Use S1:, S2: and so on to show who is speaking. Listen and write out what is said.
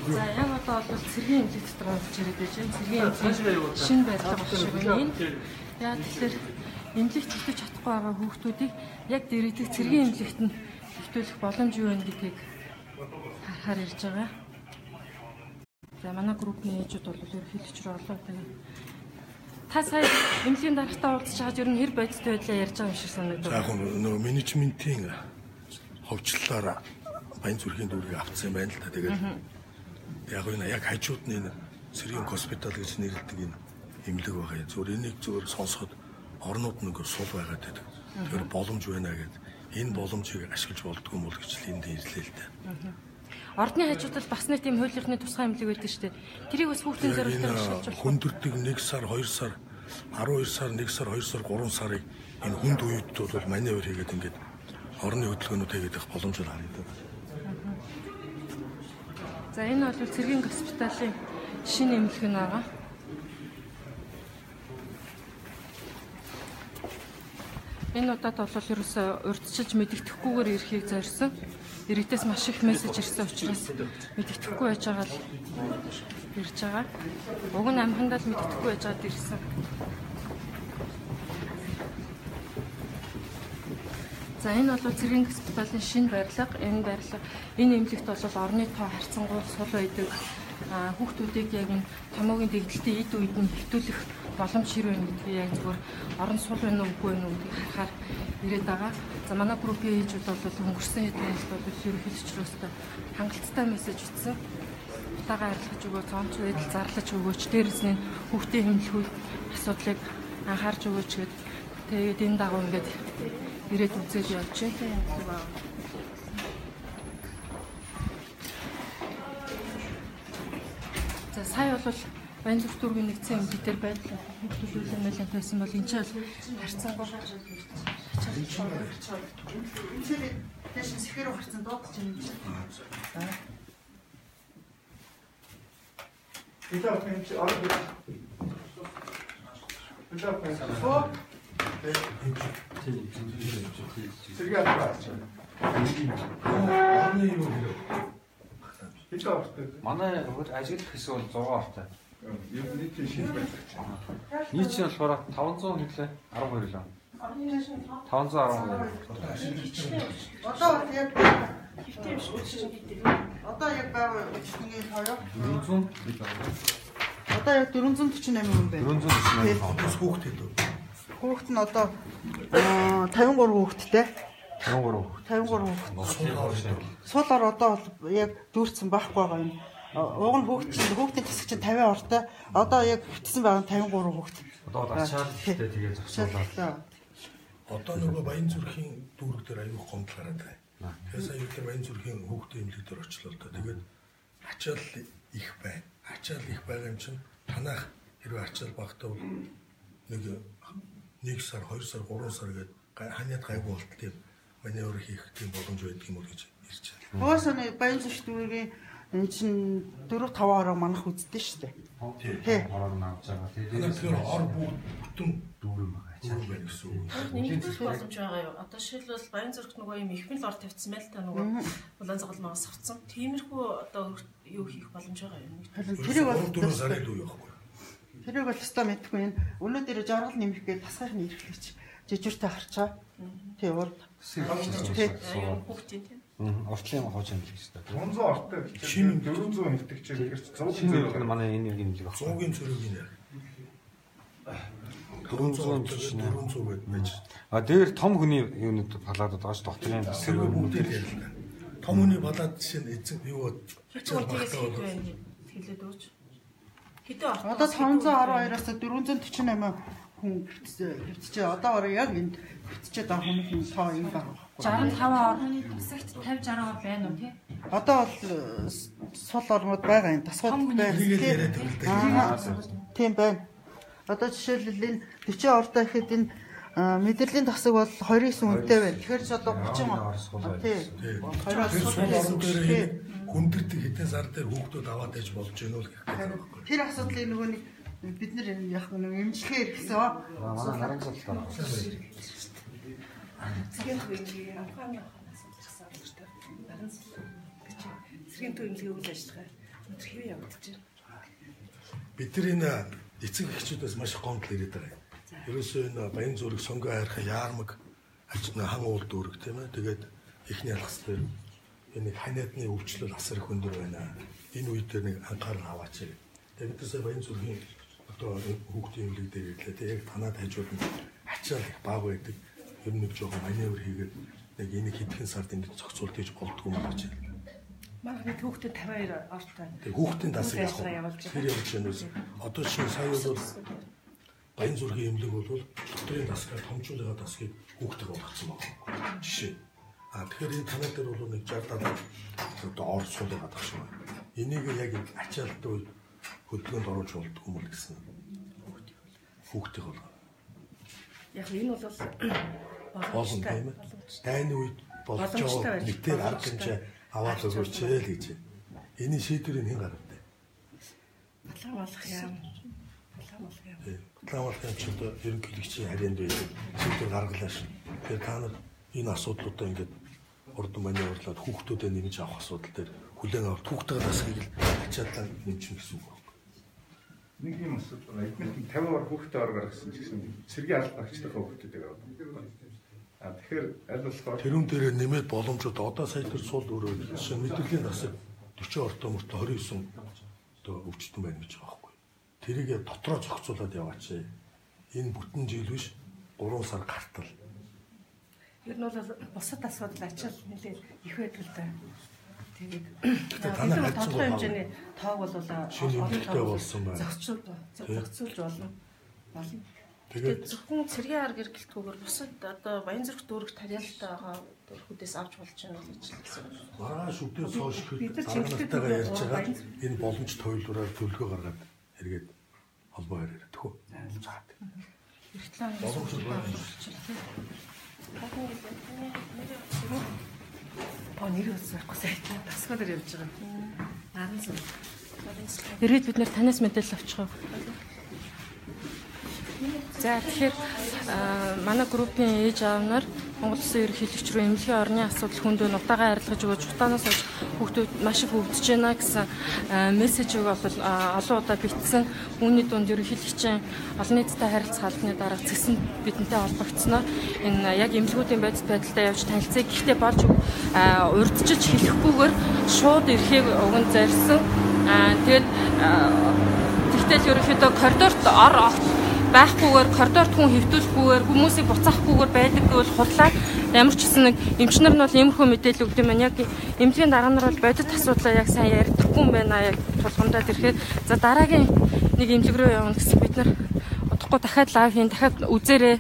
S1: За яг одоо бол цэргийн эмнэлэг дотор орж ирээд байж байна. Цэргийн эмнэлэг шинэ барилга болох шиг байна. Яа тэгэхээр эмнэлэгт хэвтэж чадахгүй байгаа хүүхдүүдийг яг дэргэдэг цэргийн эмнэлэгт нь хэвтүүлэх боломж юу вэ гэдгийг харахаар ирж байгаа. За манай группийн ээжүүд бол ерөнхийлөгч рүү орлоо тэгээ. Та сая эмнэлгийн дарагтаа уулзч чаад ер нь хэр бодиттой байдлаа ярьж байгаа юм шиг санагдав.
S2: За яг нөгөө менежментийн ховчлолоор Баянзүрхийн дүүргийг авцсан юм байна л да. Тэгээд яг энэ яг хажууд нь энэ цэргийн хоспитал гэж нэрлэдэг энэ эмнэлэг байгаа юм. Зүгээр энийг зүгээр сонсоход орнууд нэг сул байгаад байдаг. Тэгэхээр боломж байна гэдэг. Энэ боломжийг ашиглаж болдгоо юм бол гэж л энд ирлээ л да.
S1: Ордны хажуудал бас нэг тийм хуулийнхны тусгай эмнэлэг байдаг шүү дээ. Тэрийг бас хүүхдийн зорилтоор ашиглаж болох.
S2: Хүндэрдэг 1 сар, 2 сар, 12 сар, 1 сар, 2 сар, 3 сарыг энэ хүнд үеидүүд бол маневр хийгээд ингээд орны хөдөлгөөнүүд хийгээд их боломжтой харагдав.
S1: За энэ бол цэргийн госпиталийн шинэ эмнэлэг нь байгаа. Энэ удаад бол ерөөсөө урьдчилж мэддэхгүйгээр ирэхийг зорьсон. Иргэдээс маш их мессеж ирсэн учраас мэддэхгүй байж байгаа л ирж байгаа. Уг нь амхандаа л мэддэхгүй байж байгаад ирсэн. За энэ бол цэргийн госпиталийн шинэ барилга. Энэ эмнэлэгт бол орны тоо харьцангуй сул байдаг. Хүүхдүүдийг яг энэ томоогийн дэгдэлтийн эд үед нь хэвтүүлэх боломж хэрэг байна гэдгийг яг зүгээр орон сул байна уу үгүй байна уу гэдгийг харахаар ирээд байгаа. За манай группийн ээжүүд бол өнгөрсөн хэдэн жилд бол ерөнхийлөгчрөөс хангалттай мессеж өгсөн. Утаагаа арилгаж өгөө, цоонч байдал зарлаж өгөөч. Дээрээс нь хүүхдийн хэмнэлгүй асуудлыг анхаарч өгөөч гэдэг. Тэгээд энэ дагуу ингээд ирээд үзээд явж байна. За сая бол Баянзүрх дүүргийн нэгдсэн эмнэлэг дээр байдлаа хөдөлгөөн нэлээд байсан бол энэ ч харьцангуй
S3: Тэш сэхэр гарцсан дуудаж байна.
S4: Идэх юм чи арга. Идэх Сэргээ аваач.
S5: Манай ажиглах хэсэг бол 6 ортой.
S4: Ер нь нийт шил байж байна.
S5: Нийт нь болохоор 500 хэлээ 12 лөө. 512.
S3: Одоо яг хөвтэй биш үү? Одоо яг байгаа үчигний хоёроо
S5: 400
S3: одоо яг 448 хүн байна.
S5: 448.
S2: Хүүхдэд үү?
S3: Хүүхэд нь одоо 53 хүүхэдтэй. 53 хүүхэд. Суулаар одоо яг дүүрсэн байхгүй байгаа юм. Уг нь хүүхдийн тасаг чинь 50 ортой. Одоо яг хөвтсөн байгаа 53 хүүхэд.
S5: Одоо ачаал ихтэй тэгээ зогсоолаа.
S2: Одоо нөгөө Баянзүрхийн дүүрэг дээр аюул гомдол гараад байна. Тэгэхээр сая тэр Баянзүрхийн хүүхдийн эмнэлэг дээр очлоо л доо. Тэгээд ачаал их байна. Ачаал их байгаа юм чинь танах хэрвээ ачаал багтаа бол нэг 1 сар, 2 сар, 3 сар гээд ханиад гайгүй болтол тийм маневр хийх тийм боломж байдаг юм уу гэж ирж байна.
S3: Уусаа Баянзүрх дүүргийн энэ чинь 4-5 ороо манах үздэг шүү дээ.
S5: Тийм. Ороо навж байгаа.
S2: Тэгэхээр ор бүтэн
S5: дүүрэн байгаа.
S2: Чанар байна гэсэн үг.
S6: Нэгдэх боломж байгаа юу? Одоо жишээлбэл Баянзүрхт нөгөө юм ихмэл ор тавьчихсан байл та нөгөө улаан загалмаас авцсан. Тиймэрхүү одоо юу хийх боломж байгаа юм?
S3: Тэрийг бол
S2: 4 сарын дүү явахгүй.
S3: Тэрийг бол өстой мэдгүй энэ. Өнөөдөр жаргал нэмэх гээд тасгайхны эрхлэгч жижигтэй харчаа. Тий урд.
S6: Хүүхдийн тийм.
S5: Орчлын хооч юм л гэсэн.
S4: 300 ортой. Шинэ 400 хөвтөгч ихэр 100
S5: зөв манай энэ яг юм л баг.
S2: 100-ийн цэргийн яг
S5: 400 чинь
S2: 400 гээд байж.
S5: А дээр том хүний юунууд балаад байгаа ш докторийн
S2: Сэрэг бүгдээ л ярилна. Том хүний балаад жишээ нь эзэн юу
S6: Хичээл тийгээс хэлээд өгч. Хэдэн ортой?
S3: Одоо 512-аас 448 хүн хөвтөж одоо яг энд хөвтөж байгаа хүмүүсийн тоо юм байна.
S1: 65 орны тасагт 50-60 байна уу тий?
S3: Одоо бол сул орнууд байгаа юм. Тасгууд байна. Тийм байна. Одоо жишээлбэл энэ 40 ортой ихэд энэ мэдрэлийн тасаг бол 29 үнэтэй байна. Тэгэхээр ч одоо 30 тий.
S2: 20 сул орн дээр хүндэрдэг хэдэн сар дээр хүүхдүүд аваад ээж болж гэнэ үү гэх юм.
S3: Тэр асуудлыг нөгөө нэг бид нэр яг нэг эмчилгээ ирсэн.
S5: Манай наран цолтой.
S6: Цэргийн төвийн авхааны асуудал гэсэн үг шүү дээ. Цэргийн төвийн үйл ажиллагаа Хэвээ явагдаж байна.
S2: Бидний энэ эцэг эхчүүдээс маш гомдол ирээд байгаа. Ерөөсөө энэ баян зүрх сонгоо хайрхаа яармаг ажны хан уул дүүрэг тийм ээ. Тэгээд эхний алхас дээр энэ ханиадны өвчлөл асар их өндөр байна. Энэ үед дээр нэг анхаарал аваач. Тэгээд бидээс баян зүрхийн одоо хүүхдийн имлэг дээр ирлээ. Тэгээд яг танаад хажууд нь ачаал их баг байдаг. Ер нь нэг жоохон маневр хийгээд нэг энийг хэдхэн сард ингэж зохицуулт хийж болдгоо юм байна.
S6: Манай хүүхдэд 52 ортой.
S2: Тэгээд хүүхдийн дасаг явуулж байна. Одоо чинь сая бол баян зүрхийн имлэг бол дотрын дасгаар томчуулга дасгийг хүүхдэд болгоцсон байна. Жишээ. Тэгэхээр энэ танаа дээр бол нэг 60-70 одоо ор суулгаад байгаа шүү. Энийг яг ачаалттай үед хөдөлгөөнд оруулж болдгоо юм гэсэн. Хүүхдийг бол.
S6: Яг энэ бол
S2: боломжтой юм. Дайны үед болж байгаа мэтэр арга хэмжээ аваад өгөөч л гэж. Эний шийдвэрийг хэн гаргав?
S6: Батлан болох юм.
S2: Батлан болох юм ч одоо ерөнхийлөгчийн харьяанд байдаг. Шийдвэр гаргалаа шин. Тэгэхээр та нар энэ асуудлуудаа ингээд урд маны урлаад хүүхдүүдэд нэмж авах асуудал дээр хүлээн авалт хүүхдийн дасгийг л ачаалаа нэмчих гэсэн үг.
S4: Нэг юм асуудал байна. Эдгээр 50-аар хүүхдээ ор гаргасан ч гэсэн цэргийн аль багчдаа хүүхдүүдийг аваад. Тэгэхээр аль болохоор
S2: тэрүүн дээрээ нэмээд боломжууд одоо сая тэр суул өрөө жишээ мэдрэлийн дасаг 40 ортой мөртөө 29 одоо өвчтөн байна гэж байгаа байхгүй. Тэрийг дотроо зохицуулаад яваач. Энэ бүтэн жил биш 3 сар гартал.
S6: Ер нь бол бусад асуудал ачаал нэлээд их байдаг л да. Тэгээд
S2: танай
S6: тодорхой хэмжээний тоог бол
S2: шинэ болсон байна.
S6: Зохицуулж болно. Тэгээд зөвхөн цэргийн арга эргэлтгүйгээр бусад одоо баян зүрх дүүрэг тариалтай байгаа дүүргүүдээс авч болж байна гэж хэлсэн.
S2: Маргааш өдөөс хойш дараагтайгаа ярьж байгаа энэ боломж тойлбороор төлгөө гаргаад эргээд холбоо хараад төхөө.
S6: Эртлэн
S2: боломж байна.
S6: нэр үсэхгүй сайтай тасгал дээр явж байгаа. Наран сүм.
S1: Ирээд бид нэр танаас мэдээлэл авчих. За тэгэхээр манай группийн ээж аав нар Монгол Улсын ерөнхийлөгч рүү эмнэлгийн орны асуудал хүндөө нутаагаа арилгаж өгөөж хутаанаас олж хүүхдүүд маш их өвдөж байна гэсэн мессежийг бол олон удаа бичсэн. Үүний дунд ерөнхийлөгчийн олон нийттэй харилцах албаны дарга цэсэнд бидэнтэй холбогдсноор энэ яг эмнэлгүүдийн байдалтай явж танилцъя. Гэхдээ болж урьдчилж хэлэхгүйгээр шууд ирэхийг өгөн зорьсон. Тэгээд тэгтэл ерөнхийдөө коридорт ор байхгүйгээр коридорт хүн хэвтүүлэхгүйгээр хүмүүсийг буцаахгүйгээр байдаг гэвэл хурлаа ямар ч гэсэн нэг эмчнэр нь бол иймэрхүү мэдээлэл өгдөг юм. Яг эмнэлгийн дарга нар бол бодит асуудлаа яг сайн ярьдаггүй юм байна. Яг тулгамдаад ирэхэд за дараагийн нэг эмнэлэг рүү явна гэсэн бид нар удахгүй дахиад лайв хийн дахиад үзээрэй.